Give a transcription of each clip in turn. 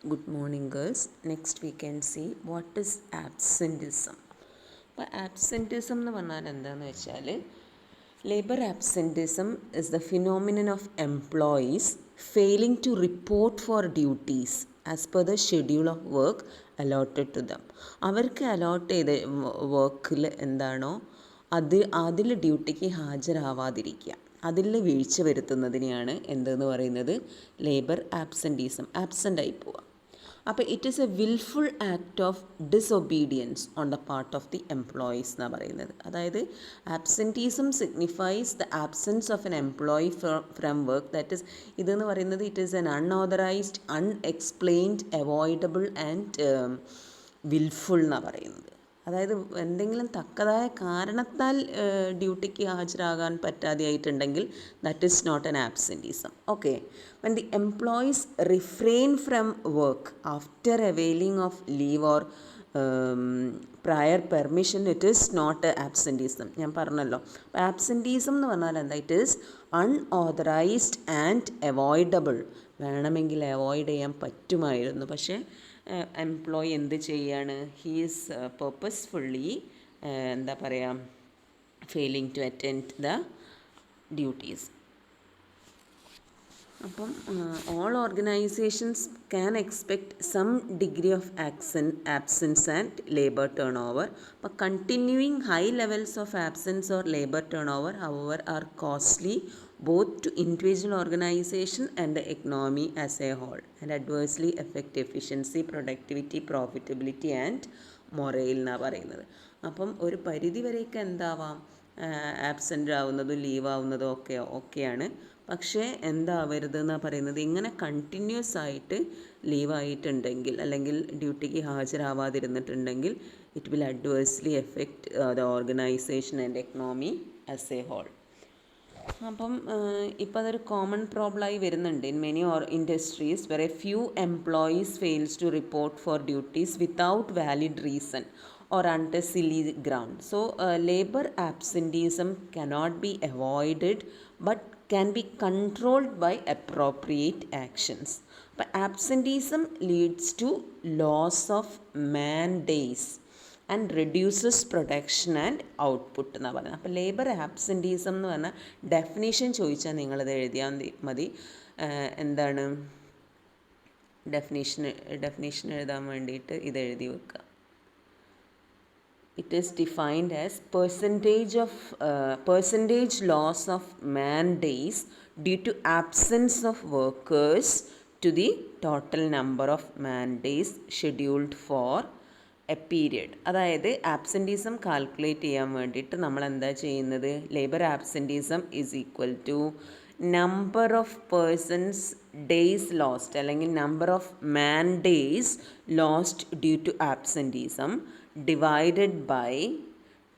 Good morning, girls. Next, we can see what is absenteeism. അപ്പോൾ absenteeism എന്ന് പറഞ്ഞാൽ എന്താണെന്ന് വെച്ചാൽ labour absenteeism is the phenomenon of employees failing to report for duties as per the schedule of work allotted to them. അവർക്ക് allot ചെയ്ത വർക്കിൽ എന്താണോ അതിൽ ഡ്യൂട്ടിക്ക് ഹാജരാവാതിരിക്കുക, അതിൽ വീഴ്ച വരുത്തുന്നതിനെയാണ് എന്തെന്ന് പറയുന്നത് ലേബർ ആബ്സെൻറ്റീസം, ആബ്സെൻ്റ് ആയി പോവുക. അപ്പോൾ it is a wilful act of disobedience on the part of the employees എന്നാണ് പറയുന്നത്. അതായത് absenteeism signifies the absence of an employee from work. That is ഇതെന്ന് പറയുന്നത് it is an unauthorised, unexplained, avoidable and wilful എന്നാണ് പറയുന്നത്. അതായത് എന്തെങ്കിലും തക്കതായ കാരണത്താൽ ഡ്യൂട്ടിക്ക് ഹാജരാകാൻ പറ്റാതെയായിട്ടുണ്ടെങ്കിൽ that is not an absenteeism. Okay, when the employees refrain from work after availing of leave or prior permission, it is not a absenteeism. ഞാൻ പറഞ്ഞല്ലോ, ആബ്സെൻറ്റീസം എന്ന് പറഞ്ഞാൽ എന്താ? It is unauthorised and avoidable. വേണമെങ്കിൽ അവോയ്ഡ് ചെയ്യാൻ പറ്റുമായിരുന്നു, പക്ഷേ employee എന്ത് ചെയ്യാണ്? ഹീ ഈസ് പേർപ്പസ്ഫുള്ളി എന്താ പറയുക, failing to attend the duties. അപ്പം all organisations can expect some degree of absence and labour turnover. അപ്പോൾ continuing high levels of absence or labour turnover however are costly both to individual organization and the economy as a whole, and adversely affect efficiency, productivity, profitability and morale എന്നാണ് പറയുന്നത്. അപ്പം ഒരു പരിധി വരെയൊക്കെ എന്താവാം, absent ആവുന്നതും leave ആവുന്നതും ഓക്കെയാണ്. പക്ഷേ എന്താവരുത് എന്നാണ് പറയുന്നത്, ഇങ്ങനെ കണ്ടിന്യൂസ് ആയിട്ട് ലീവായിട്ടുണ്ടെങ്കിൽ അല്ലെങ്കിൽ ഡ്യൂട്ടിക്ക് ഹാജരാവാതിരുന്നിട്ടുണ്ടെങ്കിൽ it will adversely effect the organisation and economy as a whole. അപ്പം ഇപ്പം അതൊരു കോമൺ പ്രോബ്ലമായി വരുന്നുണ്ട് in many industries where a few employees fails to report for duties without valid reason or under silly ground. So labor absenteeism cannot be avoided but can be controlled by appropriate actions. But absenteeism leads to loss of man days and reduces production and output എന്നാണ് പറയുന്നത്. അപ്പോൾ labour absenteeism എന്ന് പറഞ്ഞാൽ definition ചോദിച്ചാൽ നിങ്ങളത് എഴുതിയാൽ മതി. എന്താണ് ഡെഫിനേഷൻ എഴുതാൻ വേണ്ടിയിട്ട് ഇത് എഴുതി വെക്കുക. It is defined as percentage loss of man days due to absence of workers to the total number of man days scheduled for a period. അതായത് ആബ്സെൻറ്റീസം കാൽക്കുലേറ്റ് ചെയ്യാൻ വേണ്ടിയിട്ട് നമ്മൾ എന്താ ചെയ്യുന്നത്? Labour absenteeism is equal to number of persons days lost അല്ലെങ്കിൽ number of man days lost due to absenteeism divided by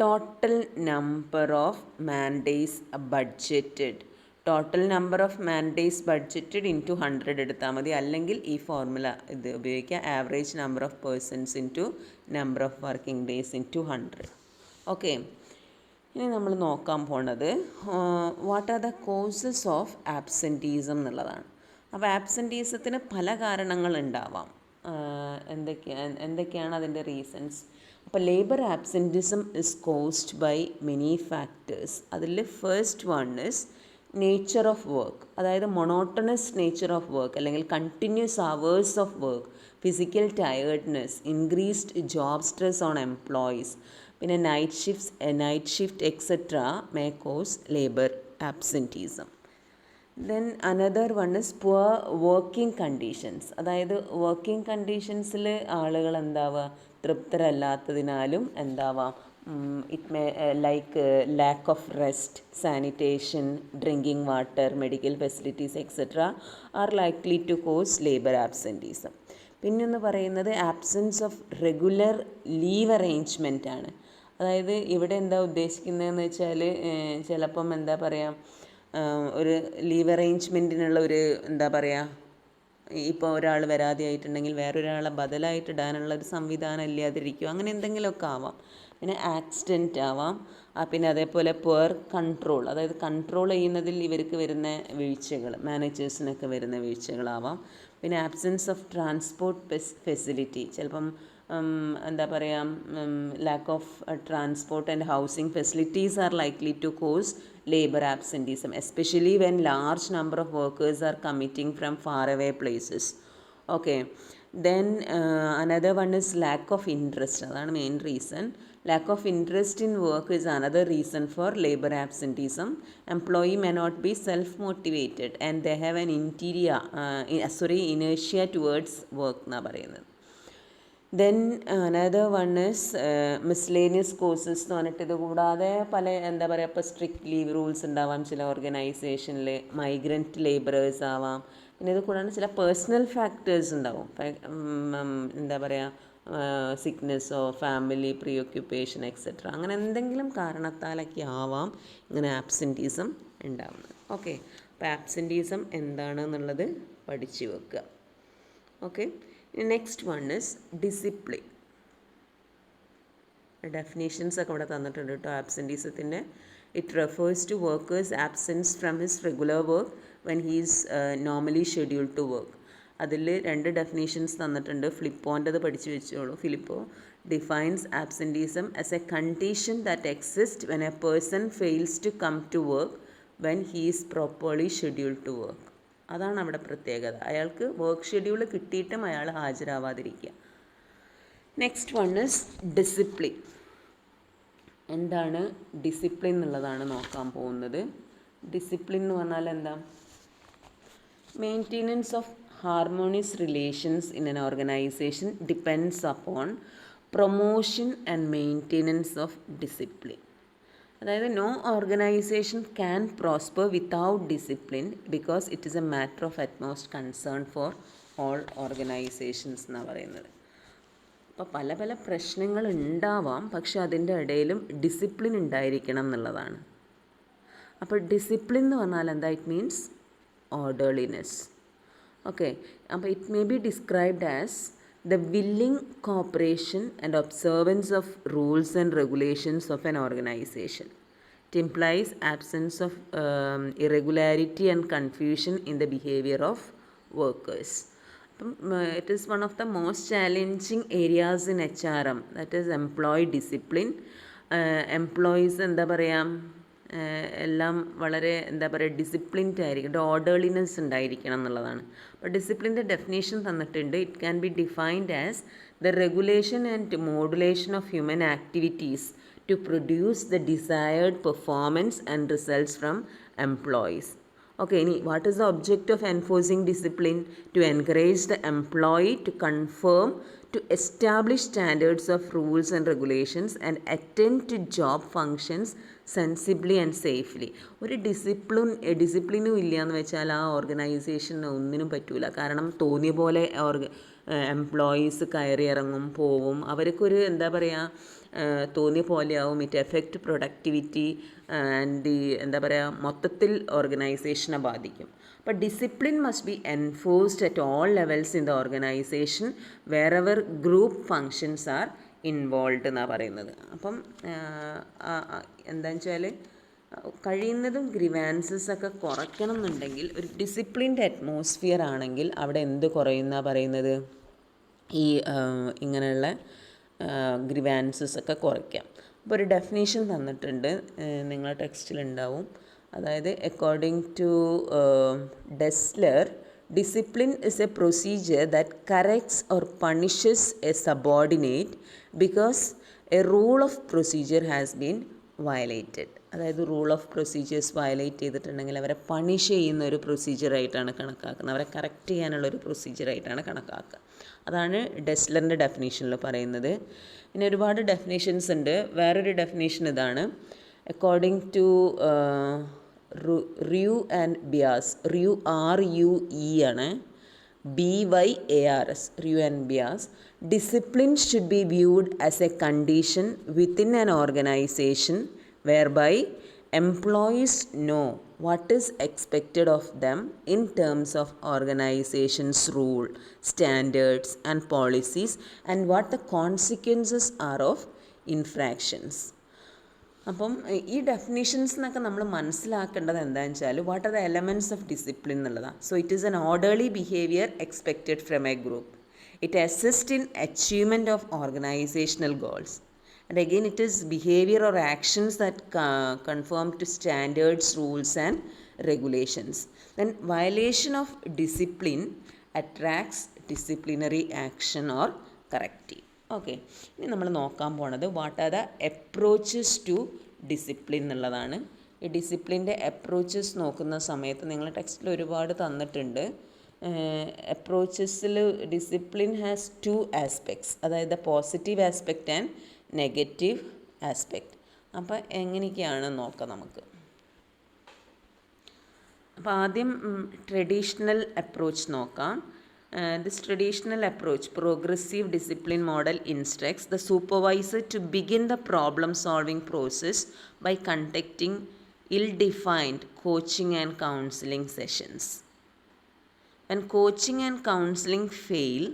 total number of man days budgeted. Total number of man days budgeted into 100 എടുത്താൽ മതി. അല്ലെങ്കിൽ ഈ formula ഇത് ഉപയോഗിക്കുക, average number of persons into number of working days into 100. Okay, ഇനി നമ്മൾ നോക്കാൻ പോണത് what are the causes of absenteeism എന്നുള്ളതാണ്. അപ്പോൾ ആബ്സെൻറ്റീസത്തിന് പല കാരണങ്ങളുണ്ടാവാം. എന്തൊക്കെയാണ് അതിൻ്റെ റീസൺസ്? അപ്പോൾ labour absenteeism is caused by many factors. അതിൽ first one is nature of work. അതായത് മൊണോട്ടണസ് നേച്ചർ ഓഫ് വർക്ക് അല്ലെങ്കിൽ continuous hours of work, physical tiredness, increased job stress on employees, പിന്നെ night shift etcetera may cause labour absenteeism. Then another one is poor working conditions. അതായത് working കണ്ടീഷൻസിൽ ആളുകൾ എന്താവുക, തൃപ്തരല്ലാത്തതിനാലും എന്താവാം, it may like lack of rest, sanitation, drinking water, medical facilities etc. are likely to cause labor absenteeism. പിന്നെന്ന് പറയുന്നത് absence of regular leave arrangement ആണ്. അതായത് ഇവിടെ എന്താ ഉദ്ദേശിക്കുന്നതെന്ന് വെച്ചാൽ ചിലപ്പം എന്താ പറയുക, ഒരു ലീവ് അറേഞ്ച്മെൻറ്റിനുള്ള ഒരു എന്താ പറയുക ഇപ്പോൾ ഒരാൾ വരാതെയായിട്ടുണ്ടെങ്കിൽ വേറൊരാളെ ബദലായിട്ട് ഇടാനുള്ള ഒരു സംവിധാനം ഇല്ലാതിരിക്കുക, അങ്ങനെ എന്തെങ്കിലുമൊക്കെ ആവാം. പിന്നെ ആക്സിഡൻറ്റ് ആവാം. പിന്നെ അതേപോലെ പെർ കൺട്രോൾ, അതായത് കൺട്രോൾ ചെയ്യുന്നതിൽ ഇവർക്ക് വരുന്ന വീഴ്ചകൾ, മാനേജേഴ്സിനൊക്കെ വരുന്ന വീഴ്ചകളാവാം. പിന്നെ ആബ്സെൻസ് ഓഫ് ട്രാൻസ്പോർട്ട് ഫെസിലിറ്റി, ചിലപ്പം എന്താ പറയുക, lack of transport and housing facilities are likely to cause labor absenteeism, especially when large number of workers are commuting from faraway places. Okay, then another one is lack of interest. അതാണ് main reason. lack of interest in work is another reason for labor absenteeism. Employee may not be self motivated and they have an inertia towards work എന്നാണ് പറയുന്നത്. Then another one is miscellaneous courses എന്ന് പറഞ്ഞിട്ട്, ഇത് കൂടാതെ പല എന്താ പറയുക, ഇപ്പോൾ സ്ട്രിക്റ്റ് ലീവ് റൂൾസ് ഉണ്ടാവാം ചില ഓർഗനൈസേഷനിൽ, മൈഗ്രൻറ്റ് ലേബറേഴ്സ് ആവാം. പിന്നെ ഇത് കൂടാതെ ചില പേഴ്സണൽ ഫാക്ടേഴ്സ് ഉണ്ടാവും, എന്താ പറയുക, സിക്നെസ്സോ ഫാമിലി പ്രീ ഓക്യുപ്പേഷൻ എക്സെട്ര, അങ്ങനെ എന്തെങ്കിലും കാരണത്താലൊക്കെ ആവാം ഇങ്ങനെ ആബ്സെൻറ്റീസം ഉണ്ടാവുന്നത്. ഓക്കെ, അപ്പോൾ ആബ്സെൻറ്റീസം എന്താണെന്നുള്ളത് പഠിച്ചു വെക്കുക. Okay, next one is discipline. Definitions ഒക്കെ ഇവിടെ തന്നിട്ടുണ്ട് കേട്ടോ ആബ്സെൻറ്റീസത്തിൻ്റെ. It refers to workers absence from his regular work when he is normally scheduled to work. അതിൽ 2 ഡെഫിനേഷൻസ് തന്നിട്ടുണ്ട്. ഫിലിപ്പോൻ്റെത് പഠിച്ചു വെച്ചോളൂ. Flippo defines absenteeism as a condition that exist when a person fails to come to work when he is properly scheduled to work. അതാണ് അവിടെ പ്രത്യേകത. അയാൾക്ക് work schedule കിട്ടിയിട്ടും അയാൾ ഹാജരാവാതിരിക്കുക. Next one is discipline. എന്താണ് ഡിസിപ്ലിൻ എന്നുള്ളതാണ് നോക്കാൻ പോകുന്നത്. ഡിസിപ്ലിൻ എന്ന് പറഞ്ഞാൽ എന്താ? Maintenance of harmonious relations in an organisation depends upon promotion and maintenance of discipline. അതായത് no organisation can prosper without discipline because it is a matter of utmost concern for all organisations എന്നാണ് പറയുന്നത്. അപ്പോൾ പല പല പ്രശ്നങ്ങൾ ഉണ്ടാവാം, പക്ഷെ അതിൻ്റെ ഇടയിലും ഡിസിപ്ലിൻ ഉണ്ടായിരിക്കണം എന്നുള്ളതാണ്. അപ്പോൾ ഡിസിപ്ലിൻ എന്ന് പറഞ്ഞാൽ എന്താ? It means orderliness. ഓക്കെ, അപ്പോൾ it may be described as the willing cooperation and observance of rules and regulations of an organization. It implies absence of irregularity and confusion in the behavior of workers. It is one of the most challenging areas in HRM, that is employee discipline. Employees എന്താ പറയുക, എല്ലാം വളരെ എന്താ പറയുക disciplined ആയിരിക്കും, orderliness ഉണ്ടായിരിക്കണം എന്നുള്ളതാണ്. അപ്പോൾ ഡിസിപ്ലിൻ്റെ ഡെഫിനേഷൻ തന്നിട്ടുണ്ട്. It can be defined as the regulation and modulation of human activities to produce the desired performance and results from employees. Okay, ഇനി what is the object of enforcing discipline? To encourage the employee to confirm, to establish standards of rules and regulations and attend to job functions sensibly and safely. ഒരു ഡിസിപ്ലിനും ഇല്ല എന്ന് വെച്ചാൽ ആ ഓർഗനൈസേഷന് ഒന്നിനും പറ്റൂല. കാരണം തോന്നിയ പോലെ എംപ്ലോയീസ് കയറി ഇറങ്ങും, പോവും, അവർക്കൊരു എന്താ പറയുക തോന്നിയ പോലെയാവും. ഇറ്റ് എഫക്റ്റ് പ്രൊഡക്ടിവിറ്റി ആൻഡ് എന്താ പറയുക മൊത്തത്തിൽ ഓർഗനൈസേഷനെ ബാധിക്കും. അപ്പോൾ discipline must be enforced at all levels in the organisation wherever group functions are involve എന്നാണ് പറയുന്നത്. അപ്പം എന്താണെന്ന് വെച്ചാൽ കഴിയുന്നതും ഗ്രിവാൻസസ് ഒക്കെ കുറയ്ക്കണം എന്നുണ്ടെങ്കിൽ ഒരു ഡിസിപ്ലിൻഡ് അറ്റ്മോസ്ഫിയർ ആണെങ്കിൽ അവിടെ എന്ത് കുറയുന്ന പറയുന്നത്? ഈ ഇങ്ങനെയുള്ള ഗ്രിവാൻസസ് ഒക്കെ കുറയ്ക്കാം. അപ്പോൾ ഒരു ഡെഫിനേഷൻ തന്നിട്ടുണ്ട്, നിങ്ങളുടെ ടെക്സ്റ്റിലുണ്ടാവും. അതായത് according to Dessler, discipline is a procedure that corrects or punishes a subordinate because a rule of procedure has been violated. അതായത് റൂൾ ഓഫ് പ്രൊസീജിയേഴ്സ് വയലേറ്റ് ചെയ്തിട്ടുണ്ടെങ്കിൽ അവരെ പണിഷ് ചെയ്യുന്ന ഒരു പ്രൊസീജിയറായിട്ടാണ് കണക്കാക്കുന്നത്, അവരെ കറക്റ്റ് ചെയ്യാനുള്ളൊരു പ്രൊസീജിയറായിട്ടാണ് കണക്കാക്കുക. അതാണ് ഡെസ്ലറിൻ്റെ ഡെഫിനേഷനിൽ പറയുന്നത്. പിന്നെ ഒരുപാട് ഡെഫിനേഷൻസ് ഉണ്ട്. വേറൊരു ഡെഫിനേഷൻ ഇതാണ്. According to RUE and BIAS, RUE ആണ്, BYARS, RUE and BIAS, discipline should be viewed as a condition within an organization whereby employees know what is expected of them in terms of organization's rule, standards and policies, and what the consequences are of infractions. അപ്പം ഈ definitions എന്നൊക്കെ നമ്മൾ മനസ്സിലാക്കേണ്ടത് എന്താണെന്ന് വെച്ചാൽ what are the elements of discipline എന്നുള്ളതാണ്. So it is an orderly behaviour expected from a group. It assist in achievement of organisational goals. And again, it is behavior or actions that conform to standards, rules and regulations. Then violation of discipline attracts disciplinary action or corrective. Okay, ഇനി നമ്മൾ നോക്കാൻ പോണത് what are the approaches to discipline എന്നുള്ളതാണ്. ഈ ഡിസിപ്ലിൻ്റെ approaches നോക്കുന്ന സമയത്ത് നിങ്ങൾ ടെക്സ്റ്റിൽ ഒരുപാട് തന്നിട്ടുണ്ട്. അപ്രോച്ചസിൽ ഡിസിപ്ലിൻ ഹാസ് 2 ആസ്പെക്ട്സ്, അതായത് positive aspect and negative aspect. അപ്പോൾ എങ്ങനെയൊക്കെയാണ് നോക്കാം നമുക്ക്. അപ്പോൾ ആദ്യം ട്രഡീഷണൽ അപ്രോച്ച് നോക്കാം. This traditional approach, progressive discipline model, instructs the supervisor to begin the problem solving process by conducting ill-defined coaching and counseling sessions. When coaching and counseling fail,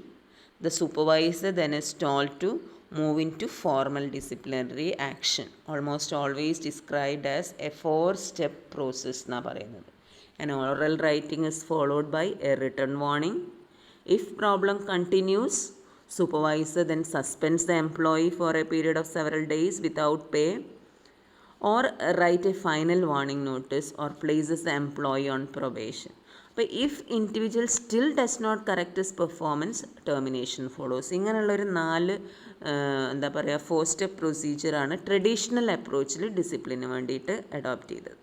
the supervisor then is told to move into formal disciplinary action, almost always described as a 4-step process എന്നാ പറയുന്നത്. An oral writing is followed by a written warning. If problem continues, supervisor then suspends the employee for a period of several days without pay, or write a final warning notice, or places the employee on probation. But if individual still does not correct his performance, termination follows. ഇങ്ങനെയുള്ളൊരു 4 എന്താ പറയുക 4-step പ്രൊസീജിയറാണ് traditional അപ്രോച്ചിൽ ഡിസിപ്ലിന് വേണ്ടിയിട്ട് adopt ചെയ്തത്.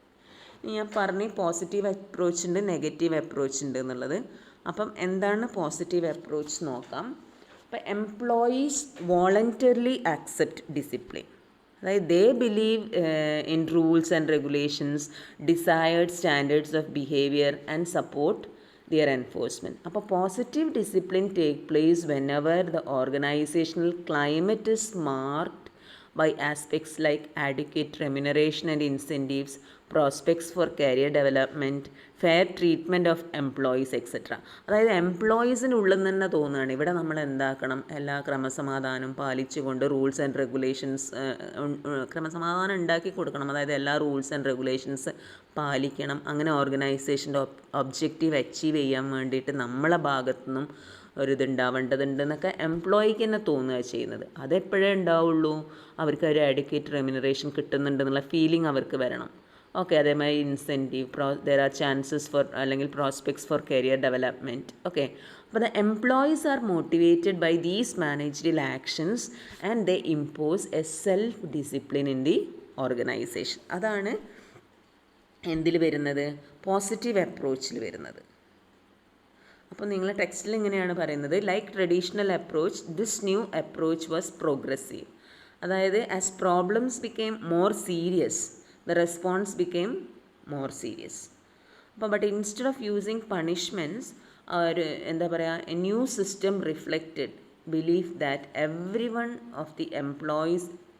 ഞാൻ പറഞ്ഞു positive approach ഉണ്ട്, negative approach ഉണ്ട് എന്നുള്ളത്. അപ്പം എന്താണ് പോസിറ്റീവ് അപ്രോച്ച് നോക്കാം. അപ്പം എംപ്ലോയീസ് വോളണ്ടറിലി ആക്സെപ്റ്റ് ഡിസിപ്ലിൻ, അതായത് they believe in rules and regulations, desired standards of behaviour and support their enforcement. അപ്പോൾ positive discipline take place whenever the organisational climate is marked by aspects like adequate remuneration and incentives, prospects for career development, fair treatment of employees, etc. അതായത് എംപ്ലോയീസിനുള്ളിൽ നിന്ന് തന്നെ തോന്നുകയാണ് ഇവിടെ നമ്മൾ എന്താക്കണം, എല്ലാ ക്രമസമാധാനം പാലിച്ചുകൊണ്ട് റൂൾസ് ആൻഡ് റെഗുലേഷൻസ് ക്രമസമാധാനം ഉണ്ടാക്കി കൊടുക്കണം. അതായത് എല്ലാ റൂൾസ് ആൻഡ് റെഗുലേഷൻസ് പാലിക്കണം. അങ്ങനെ ഓർഗനൈസേഷൻ്റെ ഒബ്ജക്റ്റീവ് അച്ചീവ് ചെയ്യാൻ വേണ്ടിയിട്ട് നമ്മളെ ഭാഗത്തുനിന്നും ഒരിതുണ്ടാവേണ്ടതുണ്ടെന്നൊക്കെ എംപ്ലോയിക്ക് തന്നെ തോന്നുക ചെയ്യുന്നത്. അതെപ്പോഴേ ഉണ്ടാവുള്ളൂ, അവർക്ക് ഒരു അഡിക്വേറ്റ് റെമ്യൂണറേഷൻ കിട്ടുന്നുണ്ടെന്നുള്ള ഫീലിംഗ് അവർക്ക് വരണം. ഓക്കെ, അതേമാതിരി incentive, there are chances for അല്ലെങ്കിൽ prospects for career development. Okay, അപ്പോൾ the employees are motivated by these managerial actions and they impose a self discipline in the organisation. അതാണ് എന്തിൽ വരുന്നത്, positive അപ്രോച്ചിൽ വരുന്നത്. അപ്പോൾ നിങ്ങൾ ടെക്സ്റ്റിൽ ഇങ്ങനെയാണ് പറയുന്നത്, like traditional approach this new approach was progressive. അതായത് as problems became more serious the response became more serious. അപ്പോൾ but instead of using punishments ഒരു എന്താ പറയുക, a new system reflected belief that every one of the employees